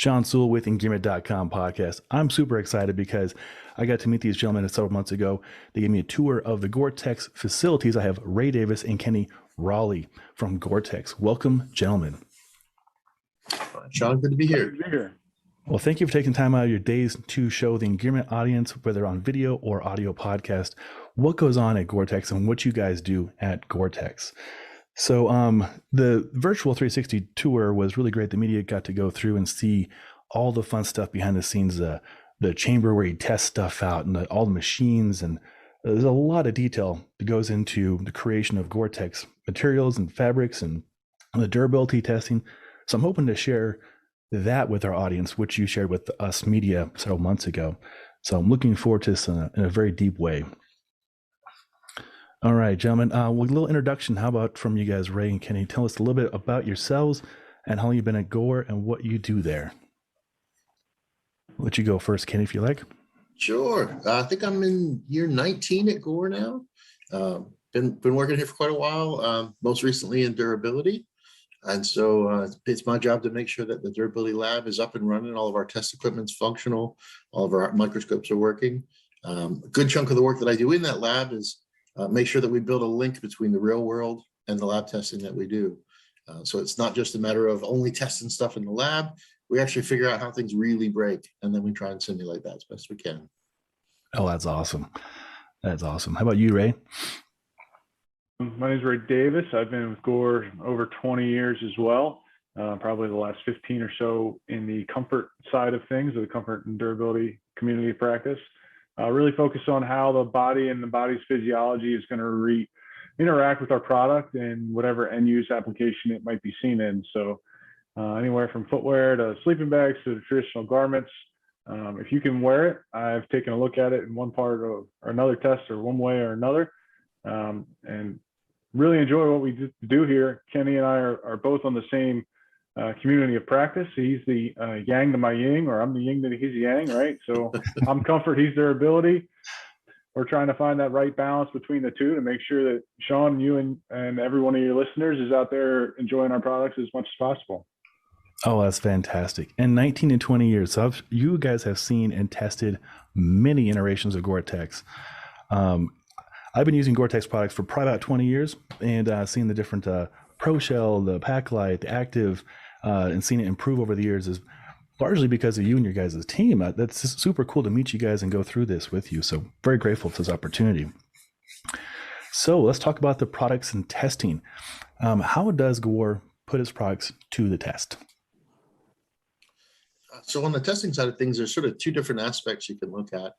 Sean Sewell with Engearment.com podcast. I'm super excited because I got to meet these gentlemen several months ago. They gave me a tour of the Gore-Tex facilities. I have Ray Davis and Kenny Raughley from Gore-Tex. Welcome, gentlemen. Sean, good to be here. Well, thank you for taking time out of your days to show the Engearment audience, whether on video or audio podcast, what goes on at Gore-Tex and what you guys do at Gore-Tex. So the virtual 360 tour was really great. The media got to go through and see all the fun stuff behind the scenes, the chamber where you test stuff out and all the machines. And there's a lot of detail that goes into the creation of Gore-Tex materials and fabrics and the durability testing. So I'm hoping to share that with our audience, which you shared with us media several months ago. So I'm looking forward to this in a very deep way. All right, gentlemen, well, a little introduction. How about from you guys, Ray and Kenny? Tell us a little bit about yourselves and how long you've been at Gore and what you do there. I'll let you go first, Kenny, if you like. Sure. I think I'm in year 19 at Gore now. Been working here for quite a while, most recently in durability. And so it's my job to make sure that the durability lab is up and running. All of our test equipment's functional. All of our microscopes are working. A good chunk of the work that I do in that lab is make sure that we build a link between the real world and the lab testing that we do. So it's not just a matter of only testing stuff in the lab. We actually figure out how things really break, and then we try and simulate that as best we can. Oh, that's awesome. That's awesome. How about you, Ray? My name is Ray Davis. I've been with Gore over 20 years as well, probably the last 15 or so in the comfort side of things, or the comfort and durability community practice. Really focus on how the body and the body's physiology is going to interact with our product and whatever end use application it might be seen in. So anywhere from footwear to sleeping bags to the traditional garments. If you can wear it, I've taken a look at it in one part or another test or one way or another, and really enjoy what we do here. Kenny and I are both on the same community of practice. He's the yang to my yin, or I'm the yin to his yang, right? So I'm comfort, he's durability. We're trying to find that right balance between the two to make sure that Sean, you and every one of your listeners is out there enjoying our products as much as possible. Oh, that's fantastic. And 19 and 20 years. So you guys have seen and tested many iterations of Gore-Tex. I've been using Gore-Tex products for probably about 20 years and seen the different Pro Shell, the Pack Light, the Active, and seen it improve over the years is largely because of you and your guys' team. That's super cool to meet you guys and go through this with you. So very grateful for this opportunity. So let's talk about the products and testing. How does Gore put its products to the test? So on the testing side of things, there's sort of two different aspects you can look at.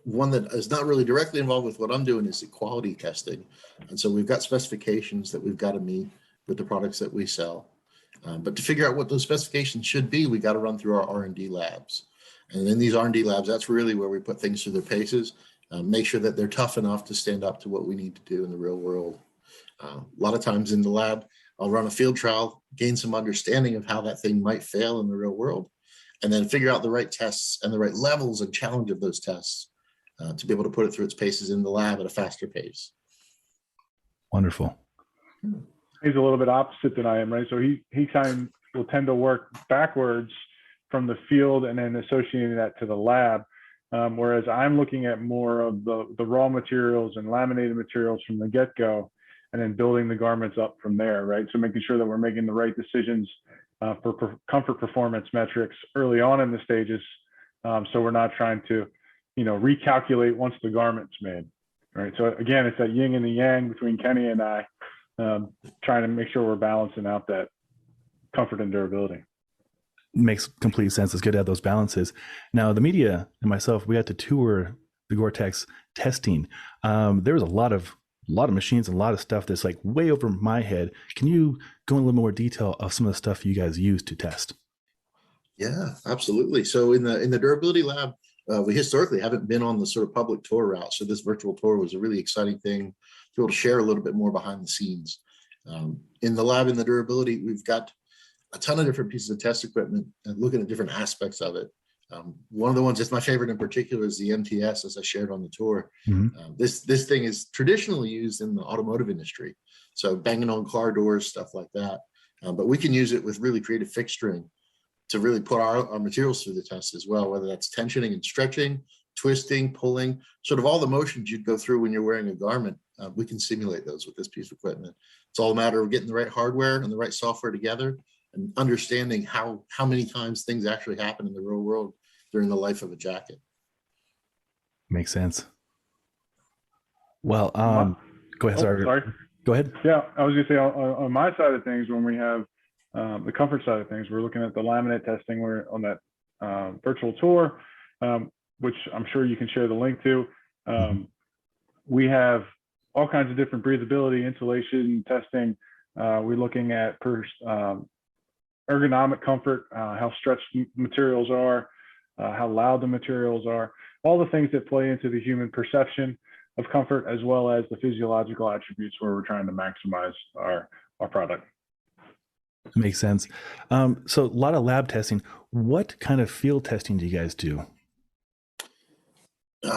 One that is not really directly involved with what I'm doing is the quality testing. And so we've got specifications that we've got to meet with the products that we sell. But to figure out what those specifications should be, we got to run through our R&D labs. And in these R&D labs, that's really where we put things through their paces, make sure that they're tough enough to stand up to what we need to do in the real world. A lot of times in the lab, I'll run a field trial, gain some understanding of how that thing might fail in the real world, and then figure out the right tests and the right levels and challenge of those tests to be able to put it through its paces in the lab at a faster pace. Wonderful. He's a little bit opposite than I am, right? So he kind of will tend to work backwards from the field and then associating that to the lab. Whereas I'm looking at more of the raw materials and laminated materials from the get-go, and then building the garments up from there, right? So making sure that we're making the right decisions for comfort performance metrics early on in the stages. So we're not trying to, recalculate once the garment's made, right? So again, it's that yin and the yang between Kenny and I, trying to make sure we're balancing out that comfort and durability. Makes complete sense. It's good to have those balances. Now, the media and myself, we had to tour the Gore-Tex testing. There was a lot of machines and a lot of stuff that's like way over my head. Can you go in a little more detail of some of the stuff you guys use to test? Yeah, absolutely. So in the durability lab, we historically haven't been on the sort of public tour route. So this virtual tour was a really exciting thing to be able to share a little bit more behind the scenes. In the lab, in the durability, we've got a ton of different pieces of test equipment and looking at different aspects of it. One of the ones that's my favorite in particular is the MTS, as I shared on the tour. Mm-hmm. This thing is traditionally used in the automotive industry, so banging on car doors, stuff like that. But we can use it with really creative fixturing to really put our materials through the test as well, whether that's tensioning and stretching, twisting, pulling, sort of all the motions you'd go through when you're wearing a garment. We can simulate those with this piece of equipment. It's all a matter of getting the right hardware and the right software together and understanding how many times things actually happen in the real world during the life of a jacket. Makes sense. Well, go ahead. Sorry. Go ahead. Yeah, I was going to say on my side of things, when we have the comfort side of things, we're looking at the laminate testing. We're on that virtual tour, which I'm sure you can share the link to. We have all kinds of different breathability, insulation testing. We're looking at ergonomic comfort, how stretched materials are, how loud the materials are, all the things that play into the human perception of comfort, as well as the physiological attributes where we're trying to maximize our product. Makes sense. So a lot of lab testing. What kind of field testing do you guys do?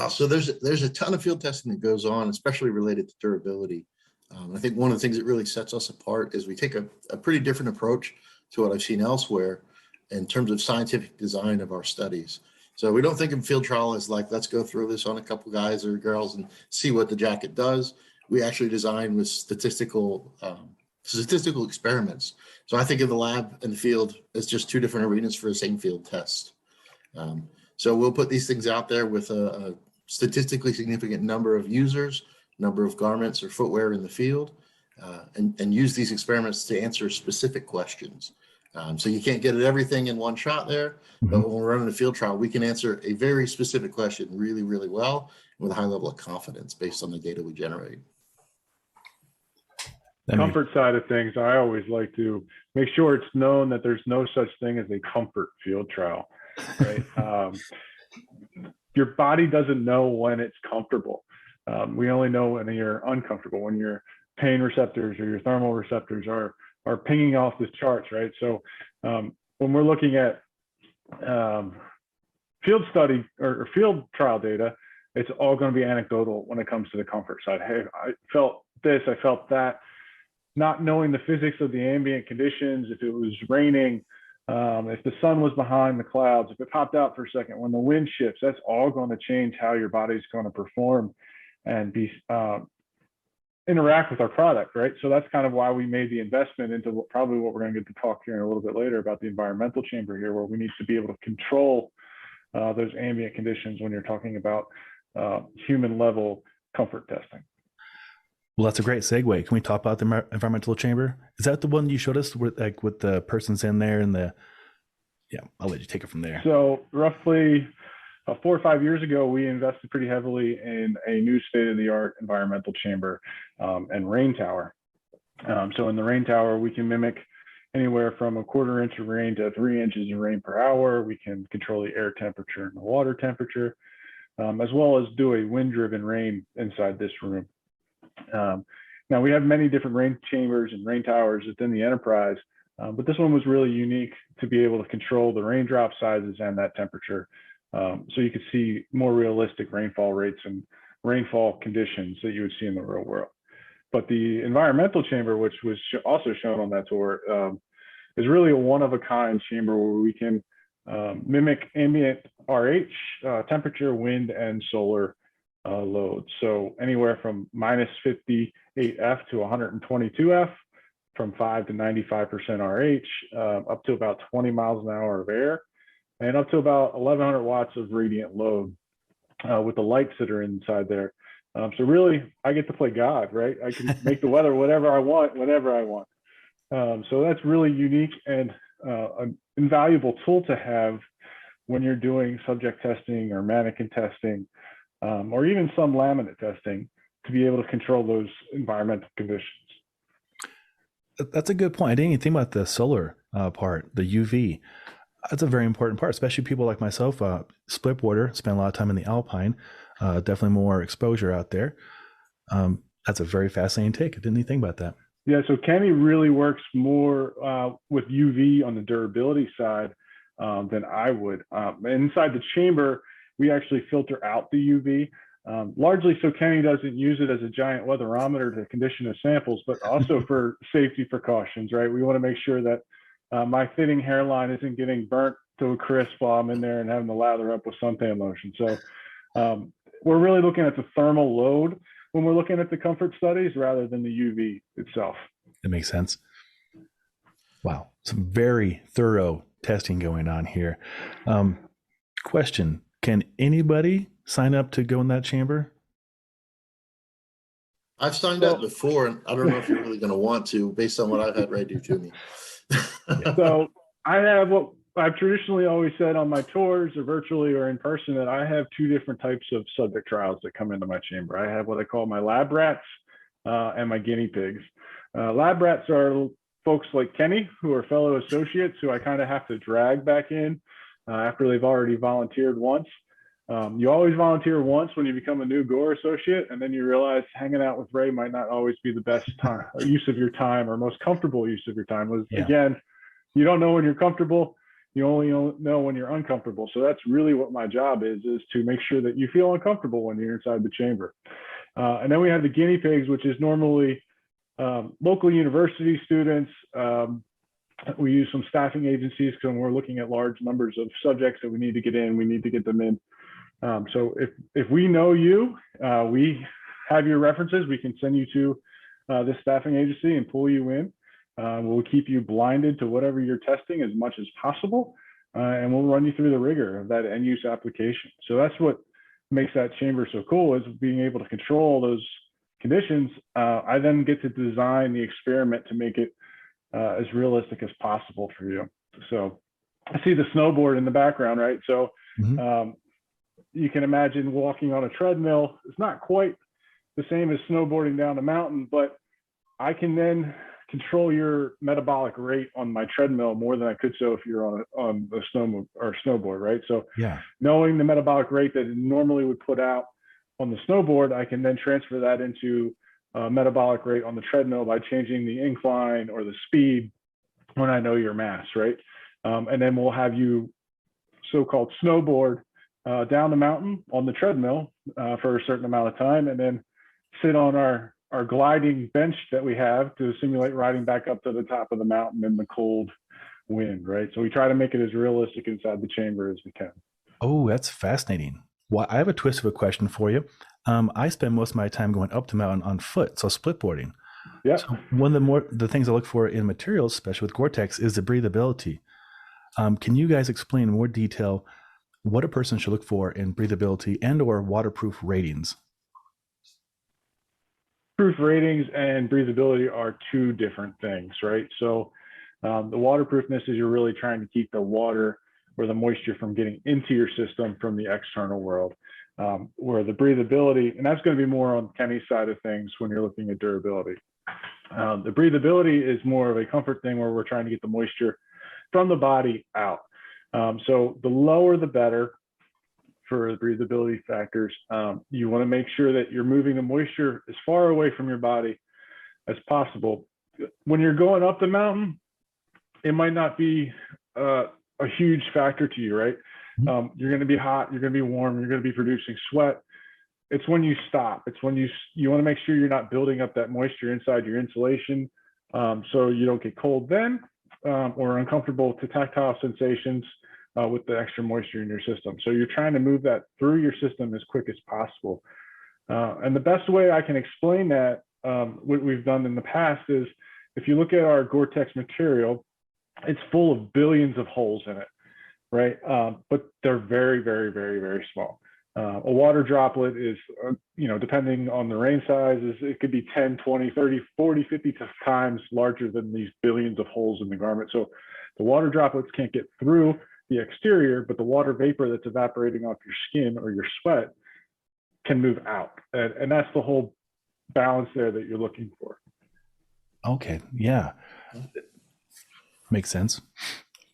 So there's a ton of field testing that goes on, especially related to durability. I think one of the things that really sets us apart is we take a pretty different approach to what I've seen elsewhere in terms of scientific design of our studies. So we don't think of field trial as like, let's go through this on a couple guys or girls and see what the jacket does. We actually design with statistical experiments. So I think of the lab and the field as just two different arenas for the same field test. So we'll put these things out there with a statistically significant number of users, number of garments or footwear in the field, and use these experiments to answer specific questions. So you can't get at everything in one shot there, but when we're running a field trial, we can answer a very specific question really, really well with a high level of confidence based on the data we generate. Comfort side of things, I always like to make sure it's known that there's no such thing as a comfort field trial, right? Your body doesn't know when it's comfortable. We only know when you're uncomfortable, when your pain receptors or your thermal receptors are pinging off the charts, right? So when we're looking at field study or field trial data, it's all going to be anecdotal when it comes to the comfort side. Hey, I felt this, I felt that. Not knowing the physics of the ambient conditions, if it was raining, if the sun was behind the clouds, if it popped out for a second, when the wind shifts, that's all going to change how your body's going to perform and interact with our product, right? So that's kind of why we made the investment into probably what we're going to get to talk here in a little bit later about the environmental chamber here, where we need to be able to control those ambient conditions when you're talking about human level comfort testing. Well, that's a great segue. Can we talk about the environmental chamber? Is that the one you showed us with the persons in there and yeah, I'll let you take it from there. So roughly 4 or 5 years ago, we invested pretty heavily in a new state-of-the-art environmental chamber and rain tower. So in the rain tower, we can mimic anywhere from a 1/4 inch of rain to 3 inches of rain per hour. We can control the air temperature and the water temperature, as well as do a wind-driven rain inside this room. Now we have many different rain chambers and rain towers within the enterprise, but this one was really unique to be able to control the raindrop sizes and that temperature. So you could see more realistic rainfall rates and rainfall conditions that you would see in the real world. But the environmental chamber, which was also shown on that tour, is really a one-of-a-kind chamber where we can mimic ambient RH, temperature, wind, and solar loads. So anywhere from -58F to 122F, from 5 to 95% RH, up to about 20 miles an hour of air, and up to about 1,100 watts of radiant load with the lights that are inside there. So really, I get to play God, right? I can make the weather whatever I want, whenever I want. So that's really unique and an invaluable tool to have when you're doing subject testing or mannequin testing, or even some laminate testing, to be able to control those environmental conditions. That's a good point. I didn't even think about the solar part, the UV. That's a very important part, especially people like myself, split border, spend a lot of time in the Alpine, definitely more exposure out there. That's a very fascinating take. I didn't even think about that. Yeah, so Kenny really works more with UV on the durability side than I would. Inside the chamber, we actually filter out the UV, largely so Kenny doesn't use it as a giant weatherometer to condition his samples, but also for safety precautions, right? We want to make sure that my thinning hairline isn't getting burnt to a crisp while I'm in there and having to lather up with suntan lotion. So we're really looking at the thermal load when we're looking at the comfort studies rather than the UV itself. That makes sense. Wow. Some very thorough testing going on here. Question, can anybody sign up to go in that chamber? I've signed up before, and I don't know if you're really going to want to, based on what I've had Ray do to me. So I have what I've traditionally always said on my tours, or virtually or in person, that I have two different types of subject trials that come into my chamber. I have what I call my lab rats and my guinea pigs. Lab rats are folks like Kenny, who are fellow associates, who I kind of have to drag back in after they've already volunteered once. You always volunteer once when you become a new Gore associate, and then you realize hanging out with Ray might not always be the best time, use of your time, or most comfortable use of your time. Again, you don't know when you're comfortable. You only know when you're uncomfortable. So that's really what my job is to make sure that you feel uncomfortable when you're inside the chamber. And then we have the guinea pigs, which is normally local university students. We use some staffing agencies because when we're looking at large numbers of subjects that we need to get in, we need to get them in. So if we know you, we have your references, we can send you to this staffing agency and pull you in. We'll keep you blinded to whatever you're testing as much as possible, and we'll run you through the rigor of that end use application. So that's what makes that chamber so cool, is being able to control those conditions. I then get to design the experiment to make it as realistic as possible for you. So I see the snowboard in the background, right? So you can imagine walking on a treadmill. It's not quite the same as snowboarding down a mountain, but I can then control your metabolic rate on my treadmill more than I could so if you're on the snowboard, right? So knowing the metabolic rate that it normally would put out on the snowboard, I can then transfer that into metabolic rate on the treadmill by changing the incline or the speed when I know your mass, right? And then we'll have you so-called snowboard down the mountain on the treadmill for a certain amount of time, and then sit on our gliding bench that we have to simulate riding back up to the top of the mountain in the cold wind, right? So we try to make it as realistic inside the chamber as we can. Oh, that's fascinating. Well, I have a twist of a question for you. I spend most of my time going up the mountain on foot, so splitboarding. Yeah. So one of the things I look for in materials, especially with Gore-Tex, is the breathability. Can you guys explain in more detail what a person should look for in breathability and or waterproof ratings? Proof ratings and breathability are two different things, right? So the waterproofness is you're really trying to keep the water or the moisture from getting into your system from the external world. Where the breathability, and that's going to be more on Kenny's side of things when you're looking at durability. The breathability is more of a comfort thing where we're trying to get the moisture from the body out. So the lower the better for the breathability factors. You want to make sure that you're moving the moisture as far away from your body as possible. When you're going up the mountain, it might not be a huge factor to you, right? You're going to be hot, you're going to be warm, you're going to be producing sweat. It's when you stop. It's when you want to make sure you're not building up that moisture inside your insulation, so you don't get cold then, or uncomfortable to tactile sensations with the extra moisture in your system. So you're trying to move that through your system as quick as possible. And the best way I can explain that, what we've done in the past, is if you look at our Gore-Tex material, it's full of billions of holes in it, right? But they're very, very, very, very small. A water droplet is, depending on the rain size, it could be 10, 20, 30, 40, 50 times larger than these billions of holes in the garment. So the water droplets can't get through the exterior, but the water vapor that's evaporating off your skin or your sweat can move out. And that's the whole balance there that you're looking for. Okay. Yeah. Makes sense.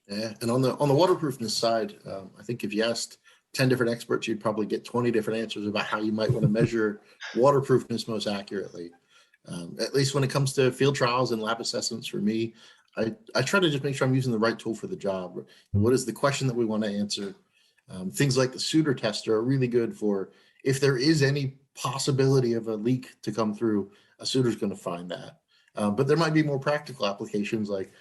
Yeah. And on the waterproofness side, I think if you asked 10 different experts, you'd probably get 20 different answers about how you might want to measure waterproofness most accurately. At least when it comes to field trials and lab assessments for me, I try to just make sure I'm using the right tool for the job. What is the question that we want to answer? Things like the suitor tester are really good for if there is any possibility of a leak to come through, a suitor's going to find that. But there might be more practical applications like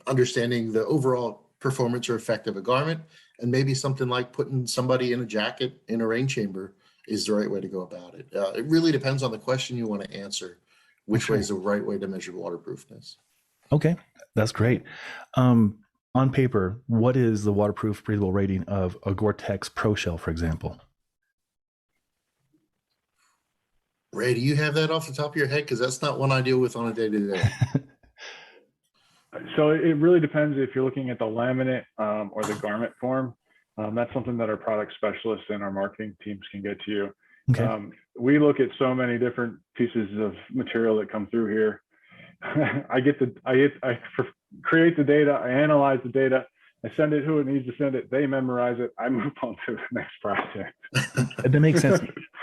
understanding the overall performance or effect of a garment, and maybe something like putting somebody in a jacket in a rain chamber is the right way to go about it. It really depends on the question you want to answer, which way is the right way to measure waterproofness. Okay, that's great. On paper, what is the waterproof breathable rating of a Gore-Tex Pro Shell, for example? Ray, do you have that off the top of your head? Because that's not one I deal with on a day-to-day. So it really depends if you're looking at the laminate or the garment form. That's something that our product specialists and our marketing teams can get to you. Okay. We look at so many different pieces of material that come through here. I create the data, I analyze the data, I send it who it needs to send it, they memorize it, I move on to the next project. That makes sense.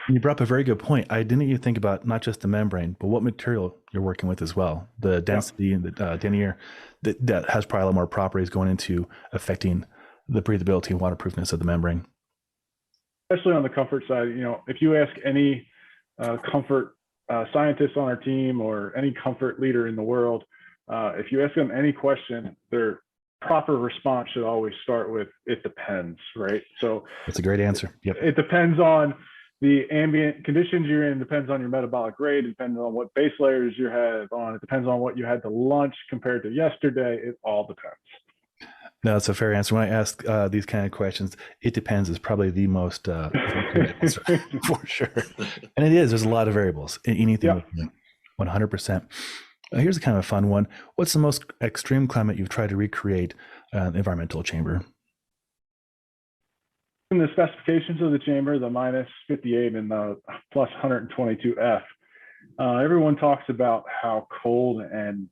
You brought up a very good point. I didn't even think about not just the membrane, but what material you're working with as well. The density and the denier that has probably a lot more properties going into affecting the breathability and waterproofness of the membrane. Especially on the comfort side, if you ask any comfort scientist on our team or any comfort leader in the world, if you ask them any question, their proper response should always start with, it depends, right? So that's a great answer. Yep. It depends on the ambient conditions you're in, depends on your metabolic rate, it depends on what base layers you have on, it depends on what you had to lunch compared to yesterday, it all depends. No, that's a fair answer. When I ask these kind of questions, it depends is probably the most answer for sure. And it is. There's a lot of variables in anything. 100%. Here's a kind of a fun one. What's the most extreme climate you've tried to recreate an environmental chamber? In the specifications of the chamber, the minus 58 and the plus 122 F, everyone talks about how cold and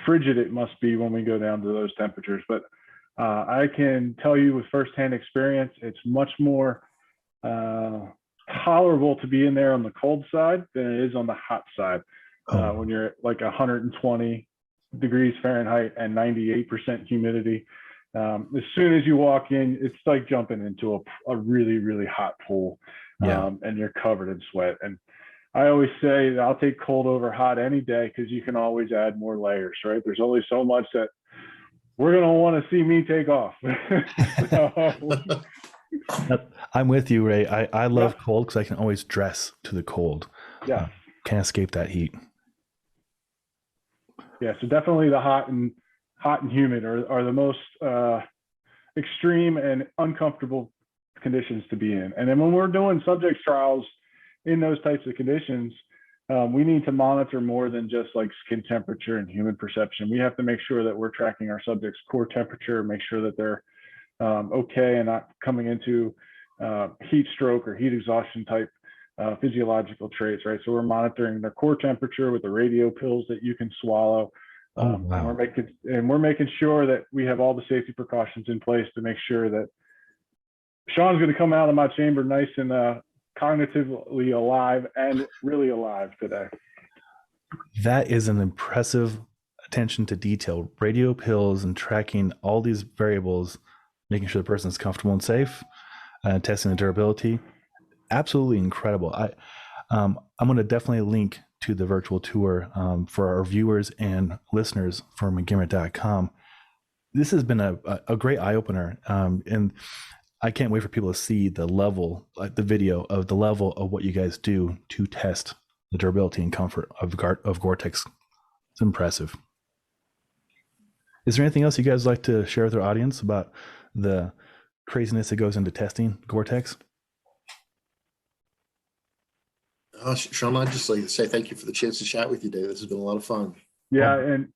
frigid it must be when we go down to those temperatures. But I can tell you with firsthand experience, it's much more tolerable to be in there on the cold side than it is on the hot side. When you're at like 120 degrees Fahrenheit and 98% humidity. As soon as you walk in, it's like jumping into a really, really hot pool, and you're covered in sweat. And I always say that I'll take cold over hot any day because you can always add more layers, right? There's only so much that we're going to want to see me take off. I'm with you, Ray. I love cold because I can always dress to the cold. Yeah. Can't escape that heat. Yeah, so definitely the hot and humid are the most extreme and uncomfortable conditions to be in. And then when we're doing subject trials in those types of conditions, we need to monitor more than just like skin temperature and human perception. We have to make sure that we're tracking our subjects' core temperature, make sure that they're okay and not coming into heat stroke or heat exhaustion type physiological traits, right? So we're monitoring their core temperature with the radio pills that you can swallow. And we're making sure that we have all the safety precautions in place to make sure that Sean's going to come out of my chamber nice and cognitively alive and really alive today. That is an impressive attention to detail. Radio pills and tracking all these variables, making sure the person is comfortable and safe, testing the durability. Absolutely incredible. I'm going to definitely link to the virtual tour for our viewers and listeners from Engearment.com. This has been a great eye-opener, and I can't wait for people to see the level, like the video of the level of what you guys do to test the durability and comfort of Gore-Tex. It's impressive. Is there anything else you guys like to share with our audience about the craziness that goes into testing Gore-Tex? Sean, I'd just like to say thank you for the chance to chat with you today. This has been a lot of fun. Yeah, and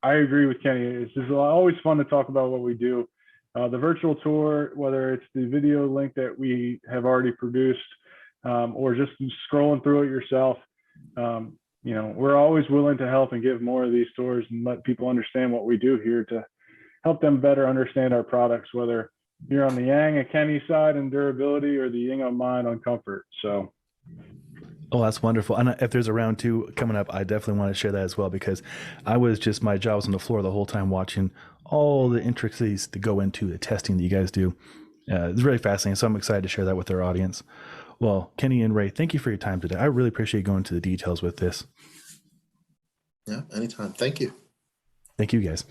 I agree with Kenny. It's just always fun to talk about what we do. The virtual tour, whether it's the video link that we have already produced or just scrolling through it yourself, we're always willing to help and give more of these tours and let people understand what we do here to help them better understand our products, whether you're on the Yang and Kenny side and durability or the Ying on mine on comfort. So. Oh, that's wonderful. And if there's a round two coming up, I definitely want to share that as well, because my job was on the floor the whole time watching all the intricacies that go into the testing that you guys do. It's really fascinating. So I'm excited to share that with our audience. Well, Kenny and Ray, thank you for your time today. I really appreciate going into the details with this. Yeah, anytime. Thank you. Thank you, guys.